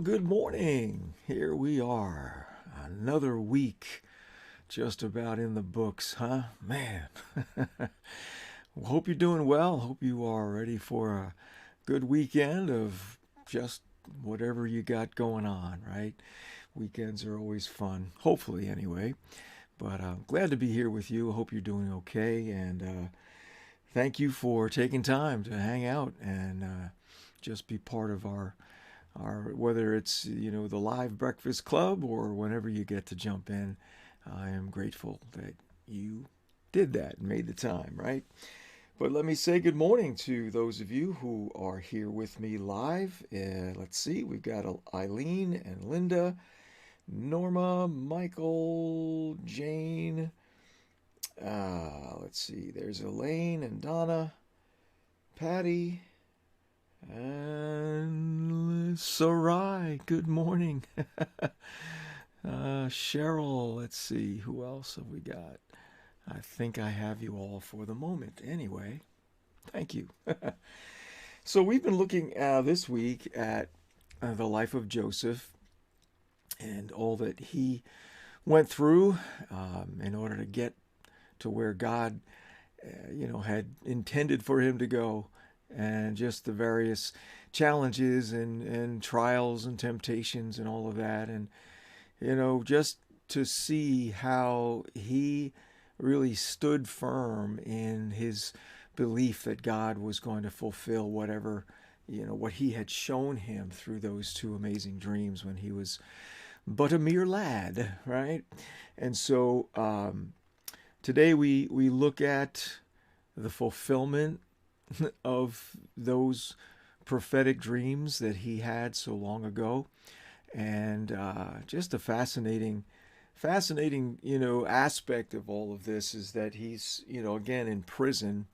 good morning. Here we are. Another week just about in the books, huh? Man. Hope you're doing well. Hope you are ready for a good weekend of just whatever you got going on, right? Weekends are always fun, hopefully, anyway. But I'm glad to be here with you. Hope you're doing okay. And thank you for taking time to hang out and just be part of our whether it's the live breakfast club or whenever you get to jump in. I am grateful that you did that and made the time, right? But let me say good morning to those of you who are here with me live. Let's see, we've got Eileen and Linda, Norma, Michael, Jane. Let's see, there's Elaine and Donna, Patty, and Sarai. Good morning. Cheryl, let's see, who else have we got? I think I have you all for the moment. Anyway, thank you. So we've been looking this week at the life of Joseph and all that he went through in order to get to where God, had intended for him to go, and just the various challenges and trials and temptations and all of that, and just to see how he really stood firm in his belief that God was going to fulfill whatever, what he had shown him through those two amazing dreams when he was but a mere lad, right? And so today we look at the fulfillment of those prophetic dreams that he had so long ago, and just a fascinating aspect of all of this is that he's again in prison,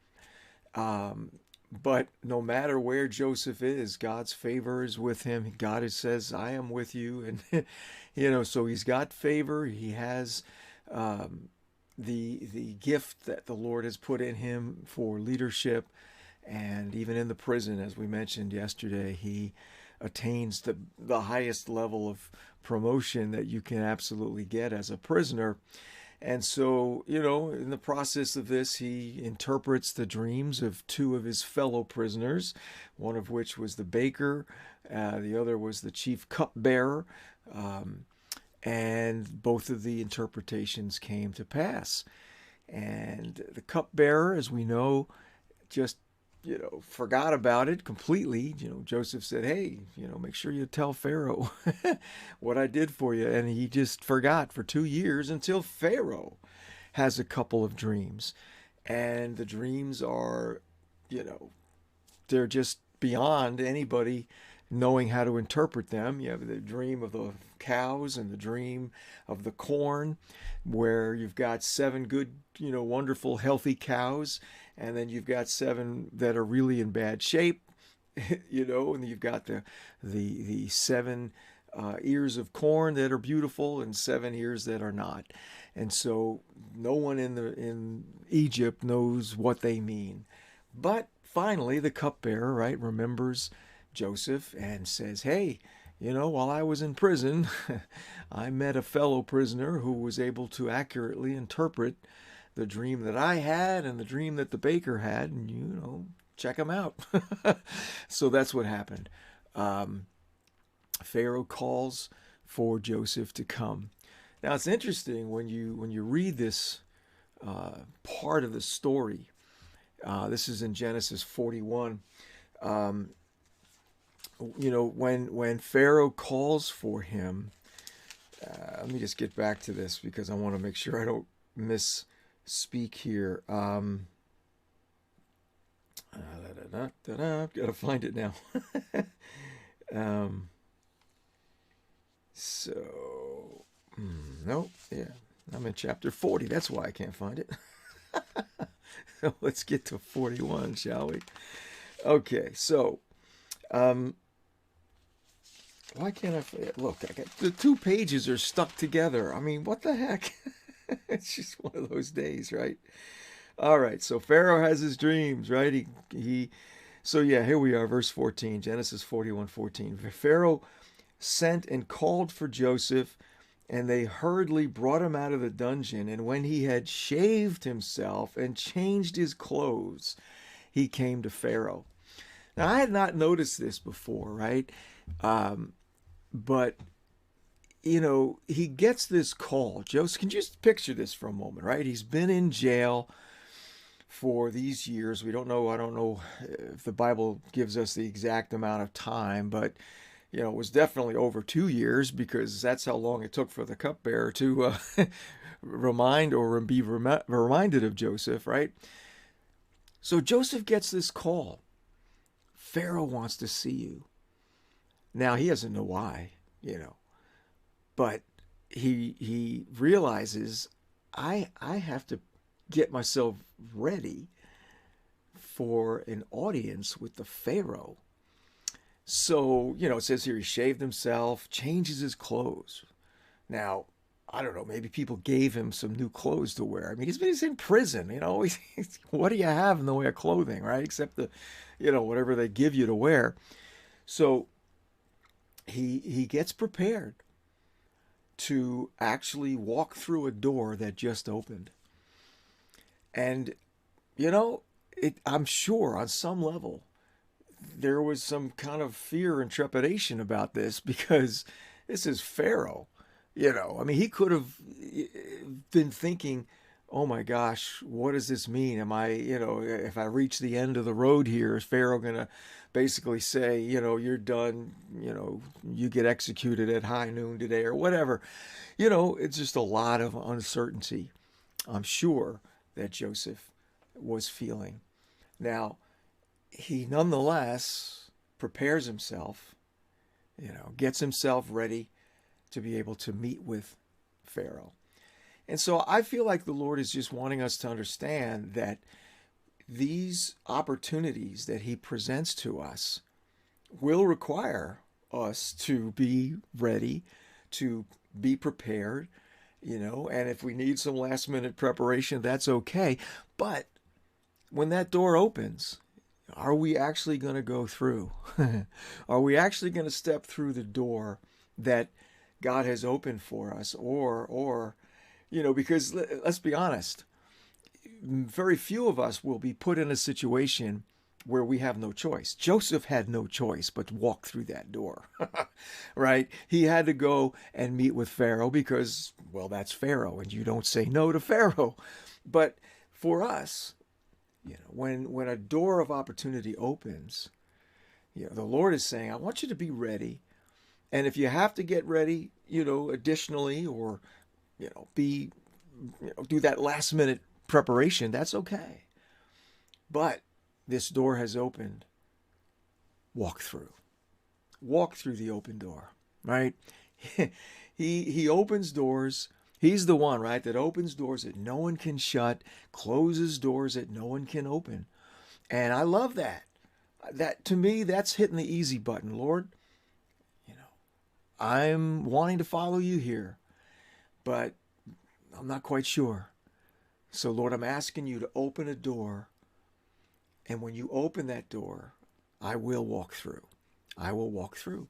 but no matter where Joseph is, God's favor is with him. God says, I am with you, and so he's got favor. He has the gift that the Lord has put in him for leadership. And even in the prison, as we mentioned yesterday, he attains the highest level of promotion that you can absolutely get as a prisoner. And so, in the process of this, he interprets the dreams of two of his fellow prisoners, one of which was the baker, the other was the chief cupbearer, and both of the interpretations came to pass. And the cupbearer, as we know, just forgot about it completely. Joseph said, hey, make sure you tell Pharaoh what I did for you. And he just forgot for 2 years until Pharaoh has a couple of dreams. And the dreams are, they're just beyond anybody knowing how to interpret them. You have the dream of the cows and the dream of the corn, where you've got 7 good, wonderful, healthy cows, and then you've got 7 that are really in bad shape, and you've got the 7 ears of corn that are beautiful and 7 ears that are not. And so no one in Egypt knows what they mean. But finally, the cupbearer, right, remembers Joseph and says, hey, while I was in prison, I met a fellow prisoner who was able to accurately interpret the dream that I had and the dream that the baker had, and check them out. So that's what happened. Pharaoh calls for Joseph to come. Now it's interesting when you read this part of the story. This is in Genesis 41. When Pharaoh calls for him, let me just get back to this because I want to make sure I don't misspeak here. Gotta find it now. Nope, yeah, I'm in chapter 40. That's why I can't find it. So let's get to 41, shall we? Okay, so why can't I look? I got the 2 pages are stuck together. I mean, what the heck? It's just one of those days, right? All right, so Pharaoh has his dreams, right? So yeah, here we are, verse 14, Genesis 41:14. Pharaoh sent and called for Joseph, and they hurriedly brought him out of the dungeon. And when he had shaved himself and changed his clothes, he came to Pharaoh. Now, I had not noticed this before, right? But, he gets this call. Joseph, can you just picture this for a moment, right? He's been in jail for these years. I don't know if the Bible gives us the exact amount of time, but it was definitely over 2 years, because that's how long it took for the cupbearer to remind or be reminded of Joseph, right? So Joseph gets this call. Pharaoh wants to see you. Now, he doesn't know why, but he realizes, I have to get myself ready for an audience with the Pharaoh. So, it says here he shaved himself, changes his clothes. Now, I don't know, maybe people gave him some new clothes to wear. I mean, he's in prison, what do you have in the way of clothing, right? Except whatever they give you to wear. So he gets prepared to actually walk through a door that just opened. And, I'm sure on some level there was some kind of fear and trepidation about this, because this is Pharaoh. I mean, he could have been thinking, oh my gosh, what does this mean? Am I, if I reach the end of the road here, is Pharaoh going to basically say, you're done, you get executed at high noon today or whatever? It's just a lot of uncertainty, I'm sure, that Joseph was feeling. Now, he nonetheless prepares himself, gets himself ready to be able to meet with Pharaoh. And so I feel like the Lord is just wanting us to understand that these opportunities that he presents to us will require us to be ready, to be prepared, and if we need some last minute preparation, that's okay. But when that door opens, are we actually going to go through? Are we actually going to step through the door that God has opened for us? Or because let's be honest, very few of us will be put in a situation where we have no choice. Joseph had no choice but to walk through that door, right? He had to go and meet with Pharaoh because, well, that's Pharaoh, and you don't say no to Pharaoh. But for us, when a door of opportunity opens, the Lord is saying, I want you to be ready. And if you have to get ready, additionally, or, do that last minute preparation, that's okay. But this door has opened. Walk through. Walk through the open door, right? He opens doors. He's the one, right, that opens doors that no one can shut, closes doors that no one can open. And I love that. That, to me, that's hitting the easy button. Lord, I'm wanting to follow you here, but I'm not quite sure. So, Lord, I'm asking you to open a door. And when you open that door, I will walk through. I will walk through.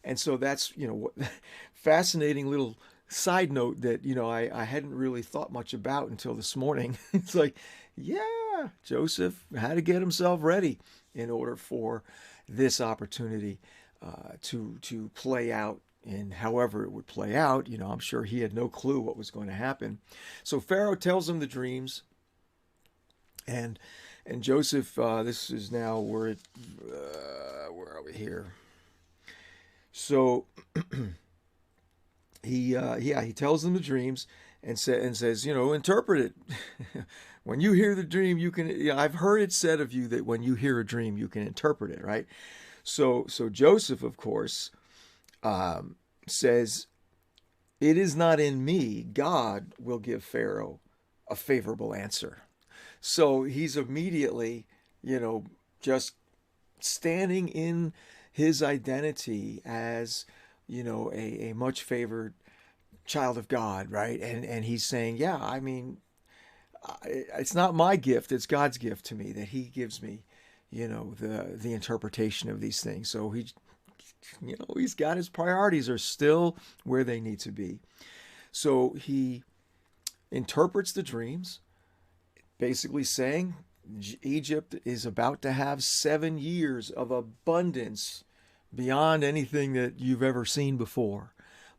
And so that's, fascinating little side note that, I hadn't really thought much about until this morning. It's like, yeah, Joseph had to get himself ready in order for this opportunity to play out. And however it would play out, I'm sure he had no clue what was going to happen. So Pharaoh tells him the dreams, and Joseph, this is now where are we here? So he tells them the dreams and says, interpret it. When you hear the dream, you can. I've heard it said of you that when you hear a dream, you can interpret it, right? So Joseph, of course, says, "It is not in me. God will give Pharaoh a favorable answer." So he's immediately, just standing in his identity as, a much favored child of God, right? And he's saying, yeah, I mean, it's not my gift, it's God's gift to me that he gives me, the interpretation of these things. So he he's got his priorities are still where they need to be. So he interprets the dreams, basically saying Egypt is about to have 7 years of abundance beyond anything that you've ever seen before,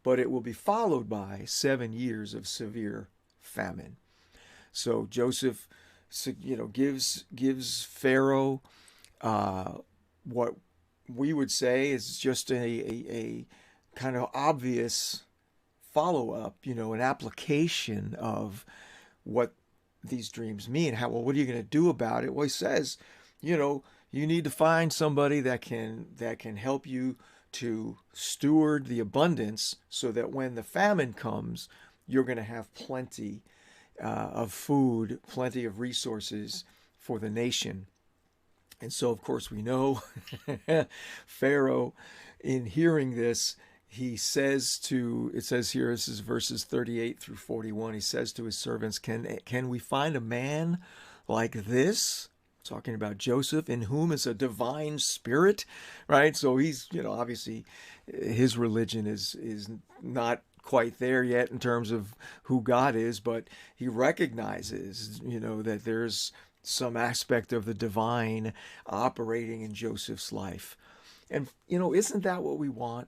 but it will be followed by 7 years of severe famine. So Joseph, gives Pharaoh what we would say is just a kind of obvious follow up, an application of what these dreams mean. What are you going to do about it? Well, he says, you need to find somebody that can help you to steward the abundance so that when the famine comes, you're going to have plenty of food, plenty of resources for the nation. And so, of course, we know Pharaoh, in hearing this, it says here, this is verses 38 through 41, he says to his servants, can we find a man like this? Talking about Joseph, in whom is a divine spirit, right? So he's, obviously his religion is not quite there yet in terms of who God is, but he recognizes, that there's some aspect of the divine operating in Joseph's life. And, isn't that what we want?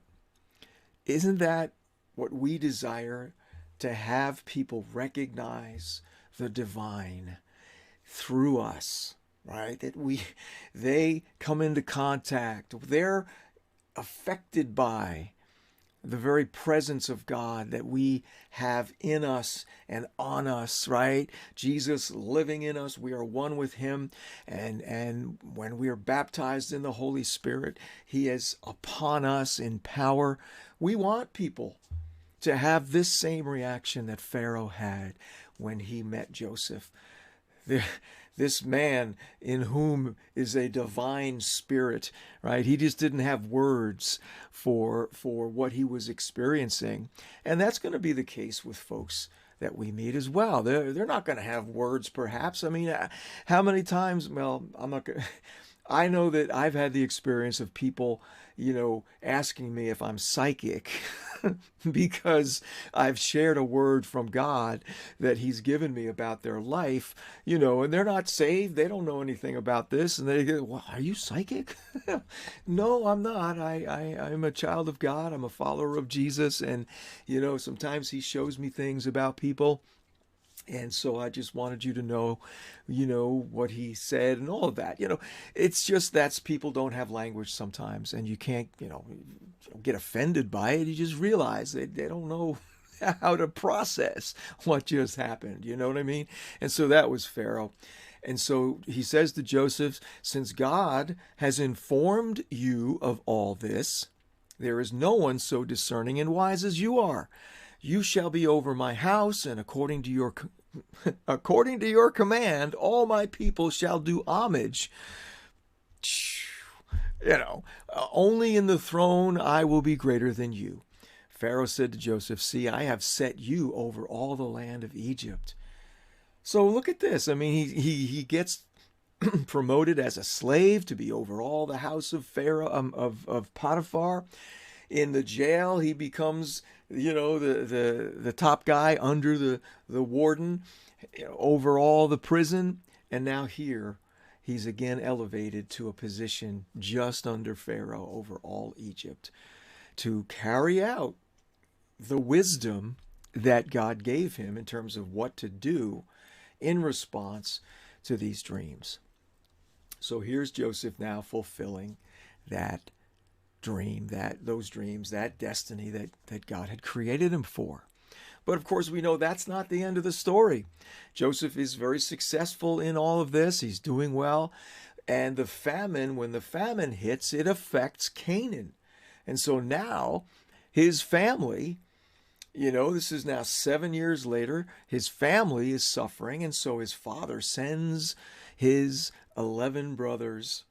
Isn't that what we desire? To have people recognize the divine through us, right? That they come into contact, they're affected by the very presence of God that we have in us and on us, right? Jesus living in us, we are one with him. And when we are baptized in the Holy Spirit, he is upon us in power. We want people to have this same reaction that Pharaoh had when he met Joseph. This man in whom is a divine spirit, right? He just didn't have words for what he was experiencing. And that's going to be the case with folks that we meet as well. They're not going to have words, perhaps. I mean, how many times, well, I'm not going to... I know that I've had the experience of people, asking me if I'm psychic because I've shared a word from God that he's given me about their life, and they're not saved. They don't know anything about this. And they go, well, are you psychic? No, I'm not. I'm a child of God. I'm a follower of Jesus. And, sometimes he shows me things about people. And so I just wanted you to know, what he said and all of that. It's just that people don't have language sometimes, and you can't, get offended by it. You just realize they don't know how to process what just happened. You know what I mean? And so that was Pharaoh. And so he says to Joseph, since God has informed you of all this, there is no one so discerning and wise as you are. You shall be over my house, and according to your command, all my people shall do homage. Only in the throne I will be greater than you. Pharaoh said to Joseph, see, I have set you over all the land of Egypt. So look at this. I mean, he gets promoted as a slave to be over all the house of Pharaoh, of Potiphar. In the jail, he becomes, the top guy under the warden, over all the prison. And now here, he's again elevated to a position just under Pharaoh over all Egypt to carry out the wisdom that God gave him in terms of what to do in response to these dreams. So here's Joseph now fulfilling that dream, those dreams, that destiny that God had created him for. But of course, we know that's not the end of the story. Joseph is very successful in all of this. He's doing well. And when the famine hits, it affects Canaan. And so now his family, this is now 7 years later, his family is suffering. And so his father sends his 11 brothers.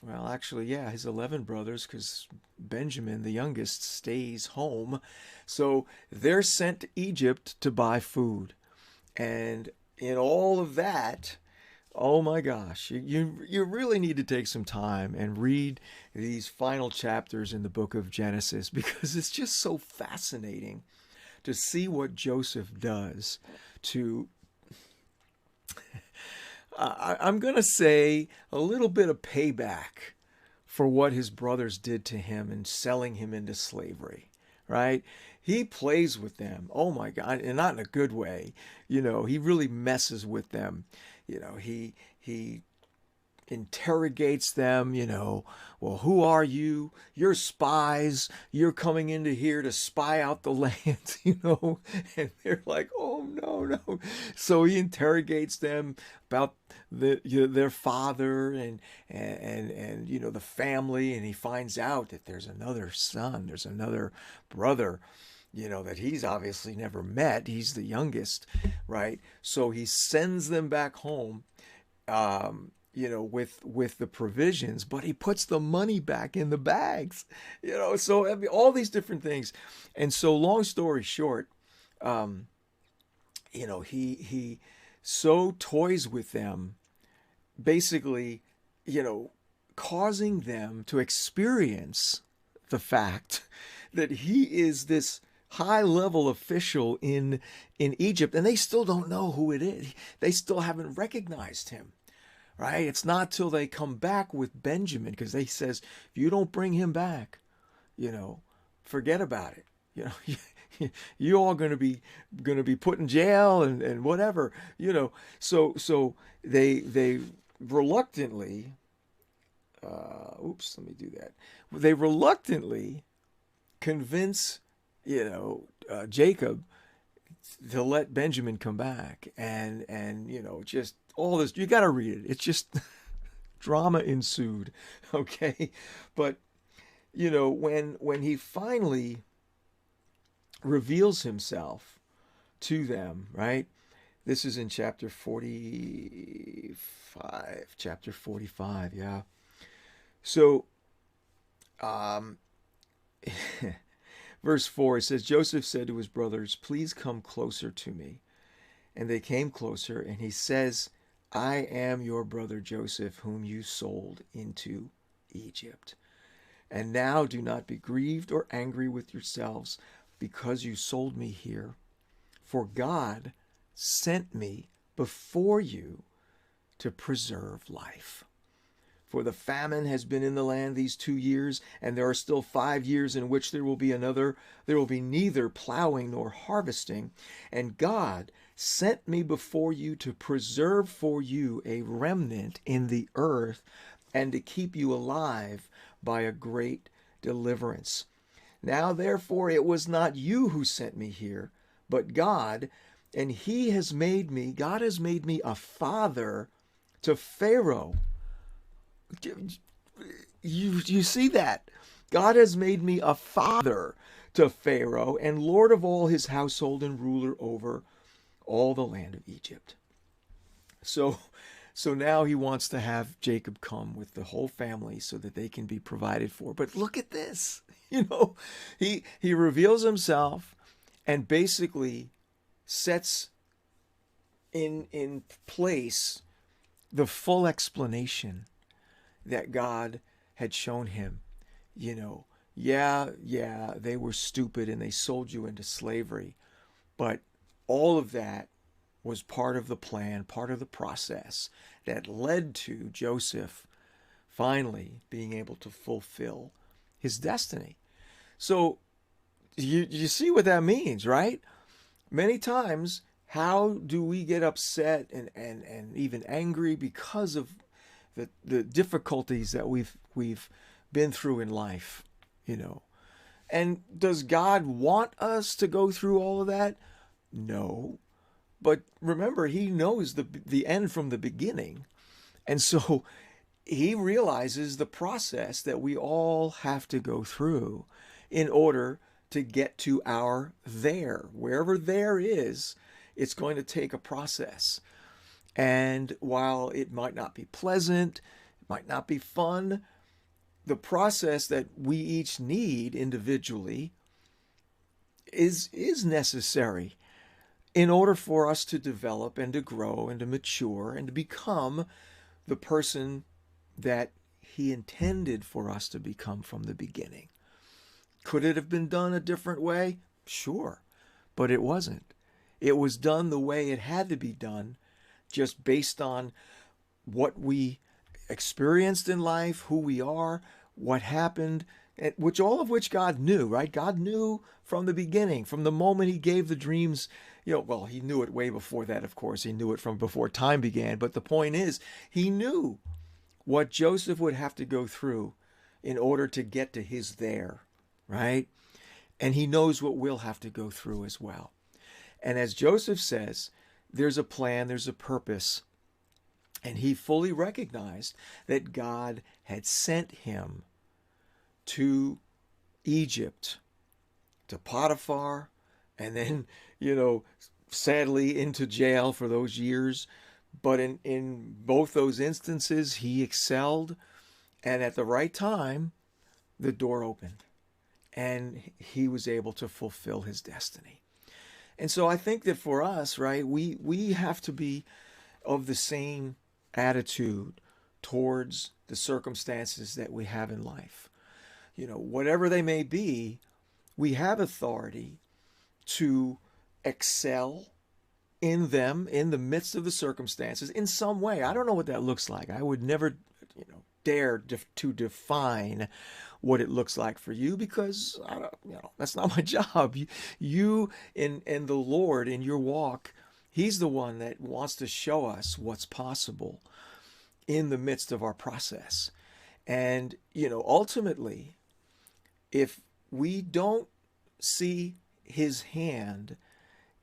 Well, actually, yeah, his 11 brothers, because Benjamin, the youngest, stays home. So they're sent to Egypt to buy food. And in all of that, Oh my gosh. You really need to take some time and read these final chapters in the book of Genesis because it's just so fascinating to see what Joseph does to, I'm going to say, a little bit of payback for what his brothers did to him in selling him into slavery, right? He plays with them. Oh my God, and not in a good way. He really messes with them. He interrogates them, well, who are you? You're spies. You're coming into here to spy out the land, and they're like, oh, no, no. So he interrogates them about their father and the family, and he finds out that there's another son, there's another brother, that he's obviously never met. He's the youngest, right? So he sends them back home, with the provisions, but he puts the money back in the bags, so I mean, all these different things. And so long story short, um, he so toys with them, basically, you know, causing them to experience the fact that he is this high level official in Egypt, and they still don't know who it is. They still haven't recognized him, right? It's not till they come back with Benjamin, because they says, if you don't bring him back, you know, forget about it. You all gonna be put in jail and whatever. So they reluctantly, let me do that. They reluctantly convince Jacob to let Benjamin come back, and just all this. You got to read it. It's just drama ensued. Okay, but when he finally reveals himself to them, right? This is in chapter 45. Chapter 45, yeah. So, um, verse 4, it says, Joseph said to his brothers, please come closer to me. And they came closer, and he says, I am your brother Joseph, whom you sold into Egypt. And now do not be grieved or angry with yourselves because you sold me here. For God sent me before you to preserve life. For the famine has been in the land these 2 years, and there are still 5 years in which there will be neither plowing nor harvesting. And God sent me before you to preserve for you a remnant in the earth and to keep you alive by a great deliverance. Now, therefore, it was not you who sent me here, but God, and God has made me a father to Pharaoh. You see that? God has made me a father to Pharaoh and Lord of all his household and ruler over all the land of Egypt. So now he wants to have Jacob come with the whole family so that they can be provided for. But look at this. He reveals himself and basically sets in place the full explanation that God had shown him. Yeah, they were stupid and they sold you into slavery, but all of that was part of the plan, part of the process that led to Joseph finally being able to fulfill his destiny. So you see what that means, right? Many times, how do we get upset and even angry because of the difficulties that we've been through in life, And does God want us to go through all of that? No. But remember, he knows the end from the beginning. And so he realizes the process that we all have to go through in order to get to our there. Wherever there is, it's going to take a process. And while it might not be pleasant, it might not be fun, the process that we each need individually is necessary. in order for us to develop and to grow and to mature and to become the person that he intended for us to become from the beginning. Could it have been done a different way? Sure, but it wasn't. It was done the way it had to be done, just based on what we experienced in life, who we are, what happened, which all of which God knew, right? God knew from the beginning, from the moment he gave the dreams. Well, he knew it way before that, of course. He knew it from before time began. But the point is, he knew what Joseph would have to go through in order to get to his there, right? And he knows what we'll have to go through as well. And as Joseph says, there's a plan, there's a purpose. And he fully recognized that God had sent him to Egypt, to Potiphar, and then, sadly into jail for those years. But in both those instances, he excelled. And at the right time, the door opened. And he was able to fulfill his destiny. And so I think that for us, right, we have to be of the same attitude towards the circumstances that we have in life. Whatever they may be, we have authority to excel in them in the midst of the circumstances in some way. I don't know what that looks like. I would never, dare to define what it looks like for you, because I don't, that's not my job. You and the Lord in your walk, he's the one that wants to show us what's possible in the midst of our process. And, ultimately, if we don't see his hand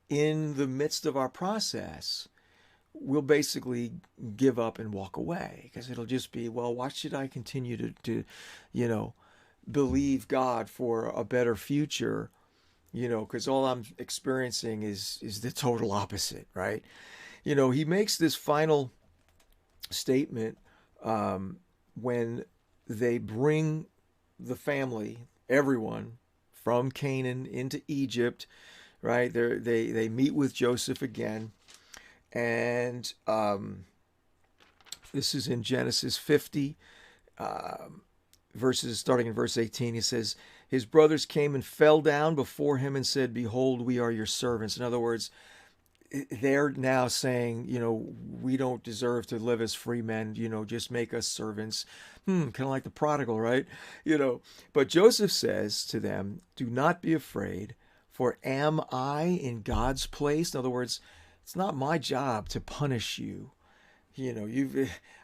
in the midst of our process, we'll basically give up and walk away, because it'll just be, well, why should I continue to believe God for a better future, because all I'm experiencing is the total opposite, right? He makes this final statement when they bring the family, everyone, from Canaan into Egypt, right? They meet with Joseph again. And this is in Genesis 50, starting in verse 18. He says, his brothers came and fell down before him and said, behold, we are your servants. In other words, they're now saying, we don't deserve to live as free men, just make us servants. Kind of like the prodigal, right? But Joseph says to them, do not be afraid, for am I in God's place? In other words, it's not my job to punish you.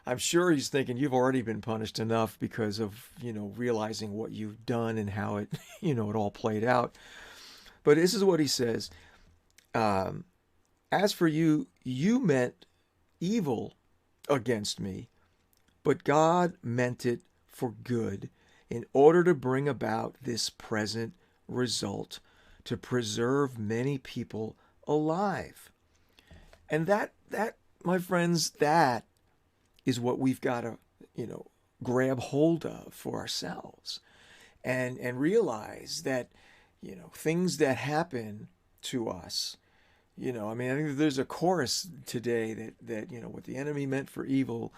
I'm sure he's thinking you've already been punished enough because of, realizing what you've done and how it, it all played out. But this is what he says. As for you, you meant evil against me, but God meant it for good in order to bring about this present result, to preserve many people alive. And that, my friends, that is what we've got to, grab hold of for ourselves, and realize that, things that happen to us, I think there's a chorus today that what the enemy meant for evil,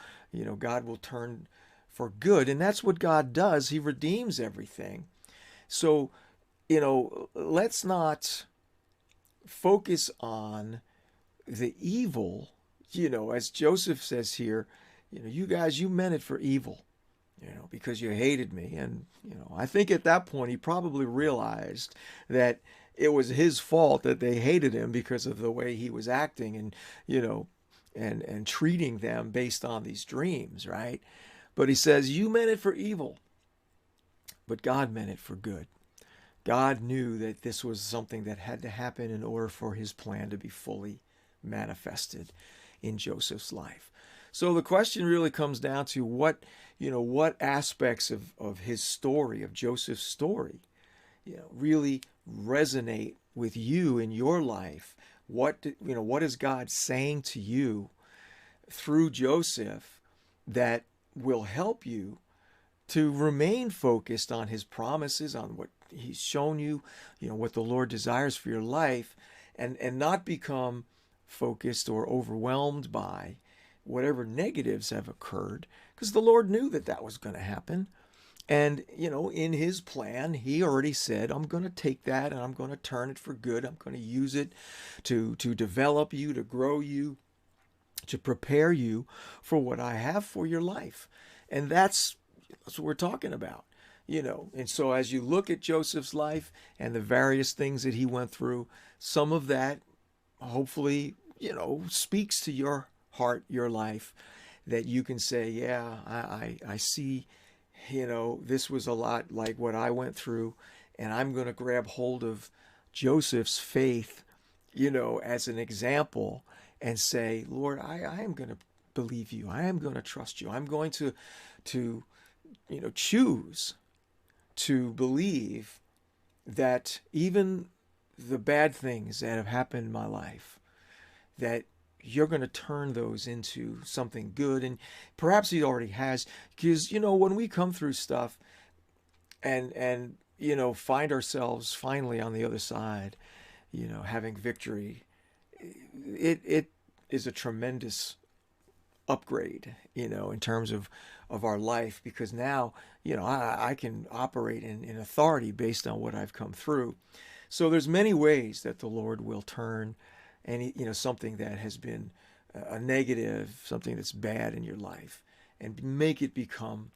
God will turn for good. And that's what God does. He redeems everything. So, let's not focus on the evil, as Joseph says here, you guys, you meant it for evil, because you hated me. And, I think at that point he probably realized that it was his fault that they hated him because of the way he was acting and, and treating them based on these dreams, right? But he says, you meant it for evil, but God meant it for good. God knew that this was something that had to happen in order for his plan to be fully manifested in Joseph's life. So the question really comes down to what aspects of his story, of Joseph's story, really resonate with you in your life. What is God saying to you through Joseph that will help you to remain focused on his promises, on what he's shown you, what the Lord desires for your life, and not become focused or overwhelmed by whatever negatives have occurred, because the Lord knew that that was going to happen. And, in his plan, he already said, I'm going to take that and I'm going to turn it for good. I'm going to use it to develop you, to grow you, to prepare you for what I have for your life. And that's what we're talking about. And so as you look at Joseph's life and the various things that he went through, some of that hopefully, speaks to your heart, your life, that you can say, yeah, I see, this was a lot like what I went through, and I'm going to grab hold of Joseph's faith, as an example, and say, Lord, I am going to believe you. I am going to trust you. I'm going to choose to believe that even the bad things that have happened in my life, that you're going to turn those into something good. And perhaps he already has, because, when we come through stuff and find ourselves finally on the other side, having victory, it is a tremendous upgrade, in terms of our life, because now, I can operate in authority based on what I've come through. So there's many ways that the Lord will turn any, something that has been a negative, something that's bad in your life, and make it become,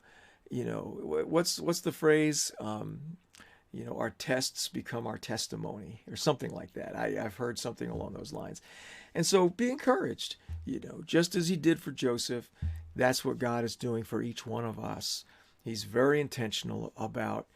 what's the phrase? Our tests become our testimony, or something like that. I've heard something along those lines. And so be encouraged, just as he did for Joseph, that's what God is doing for each one of us. He's very intentional about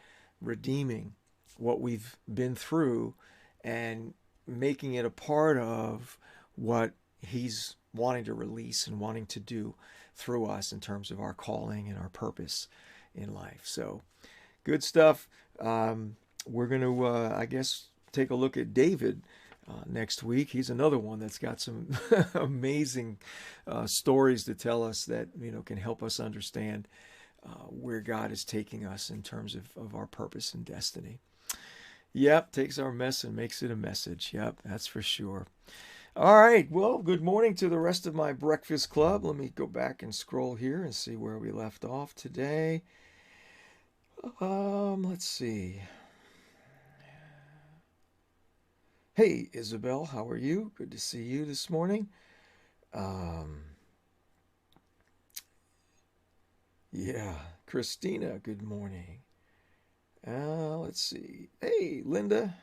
redeeming what we've been through and making it a part of what he's wanting to release and wanting to do through us in terms of our calling and our purpose in life. So good stuff. We're going to, I guess, take a look at David next week. He's another one that's got some amazing stories to tell us that, can help us understand where God is taking us in terms of our purpose and destiny. Yep, takes our mess and makes it a message. Yep, that's for sure. All right, well, good morning to the rest of my breakfast club. Let me go back and scroll here and see where we left off today. Let's see. Hey, Isabel, how are you? Good to see you this morning. Yeah, Christina, good morning. Let's see. Hey, Linda.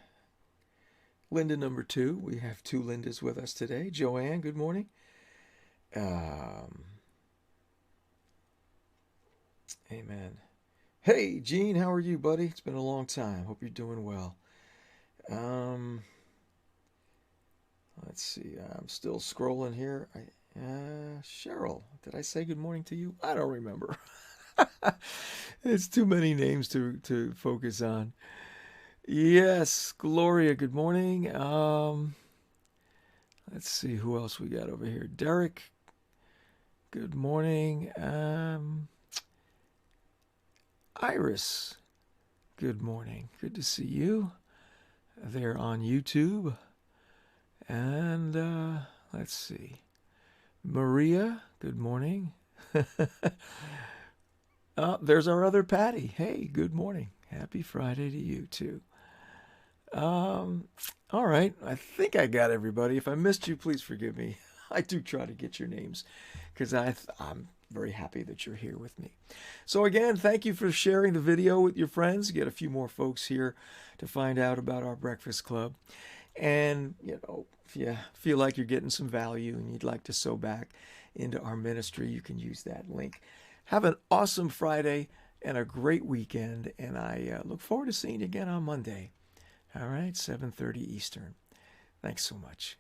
Linda number 2. We have 2 Lindas with us today. Joanne, good morning. Amen. Hey, Gene, how are you, buddy? It's been a long time. Hope you're doing well. Let's see. I'm still scrolling here. Cheryl, did I say good morning to you? I don't remember. It's too many names to focus on. Yes, Gloria, good morning. Let's see who else we got over here. Derek, good morning. Iris, good morning. Good to see you there on YouTube. And let's see. Maria, good morning. There's our other Patty. Hey, good morning. Happy Friday to you too. All right. I think I got everybody. If I missed you, please forgive me. I do try to get your names because I'm very happy that you're here with me. So again, thank you for sharing the video with your friends. Get a few more folks here to find out about our breakfast club. And, if you feel like you're getting some value and you'd like to sow back into our ministry, you can use that link. Have an awesome Friday and a great weekend. And I look forward to seeing you again on Monday. All right, 7:30 Eastern. Thanks so much.